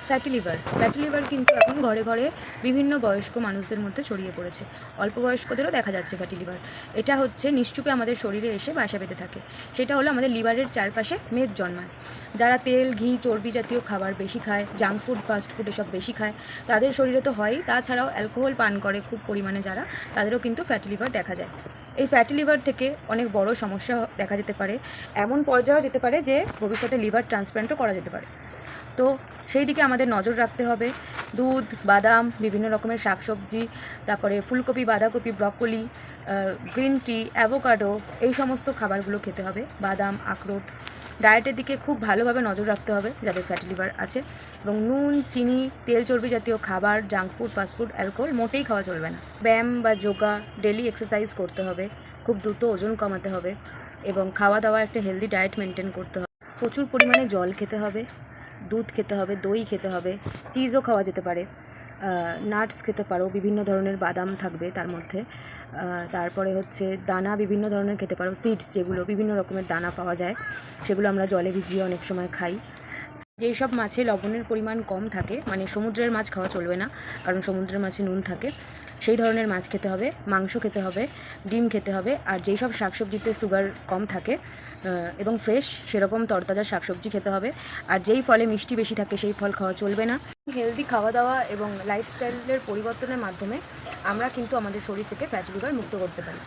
Fatty liver কিন্তু এখন ঘরে ঘরে বিভিন্ন বয়স্ক মানুষদের মধ্যে ছড়িয়ে পড়েছে। অল্প বয়স্কদেরও দেখা যাচ্ছে ফ্যাটি লিভার। এটা হচ্ছে নিশ্চুপে আমাদের শরীরে এসে বাসা বেঁধে থাকে। সেটা হলো আমাদের লিভারের চারপাশে মেদ জন্মায়। যারা তেল, ঘি, চর্বি জাতীয় খাবার বেশি খায়, জাঙ্ক ফুড, ফাস্ট ফুড এসব বেশি খায়, তাদের শরীরে তো হয়ই, তাছাড়াও অ্যালকোহল পান করে খুব পরিমাণে যারা, তাদেরও কিন্তু ফ্যাটি লিভার দেখা যায়। এই ফ্যাটি লিভার থেকে অনেক বড় সমস্যা দেখা যেতে পারে, এমন পর্যায়েও যেতে পারে যে ভবিষ্যতে লিভার ট্রান্সপ্ল্যান্টও করা যেতে পারে। তো সেই দিকে আমাদের নজর রাখতে হবে। দুধ, বাদাম, বিভিন্ন রকমের শাকসবজি, তারপরে ফুলকপি, বাঁধাকপি, ব্রকোলি, গ্রিন টি, অ্যাভোকাডো, এই সমস্ত খাবারগুলো খেতে হবে। বাদাম, আখরোট। ডায়েটের দিকে খুব ভালোভাবে নজর রাখতে হবে যাদের ফ্যাটি লিভার আছে। এবং নুন, চিনি, তেল চর্বি জাতীয় খাবার, জাঙ্ক ফুড, ফাস্টফুড, অ্যালকোহল মোটেই খাওয়া চলবে না। ব্যায়াম বা যোগা, ডেলি এক্সারসাইজ করতে হবে, খুব দ্রুত ওজন কমাতে হবে এবং খাওয়া দাওয়া একটা হেলদি ডায়েট মেনটেন করতে হবে। প্রচুর পরিমাণে জল খেতে হবে, দুধ খেতে হবে, দই খেতে হবে, চিজও খাওয়া যেতে পারে, নাটস খেতে পারো, বিভিন্ন ধরনের বাদাম থাকবে তার মধ্যে। তারপরে হচ্ছে দানা বিভিন্ন ধরনের খেতে পারো, সিডস যেগুলো বিভিন্ন রকমের দানা পাওয়া যায়, সেগুলো আমরা জলে ভিজিয়ে অনেক সময় খাই। যেই সব মাছে লবণের পরিমাণ কম থাকে, মানে সমুদ্রের মাছ খাওয়া চলবে না, কারণ সমুদ্রের মাছে নুন থাকে, সেই ধরনের মাছ খেতে হবে, মাংস খেতে হবে, ডিম খেতে হবে। আর যেই সব শাকসবজিতে সুগার কম থাকে এবং ফ্রেশ, সেরকম তরতাজা শাকসবজি খেতে হবে। আর যেই ফলে মিষ্টি বেশি থাকে সেই ফল খাওয়া চলবে না। হেলদি খাওয়া দাওয়া এবং লাইফস্টাইলের পরিবর্তনের মাধ্যমে আমরা কিন্তু আমাদের শরীর থেকে ফ্যাটি লিভার মুক্ত করতে পারি।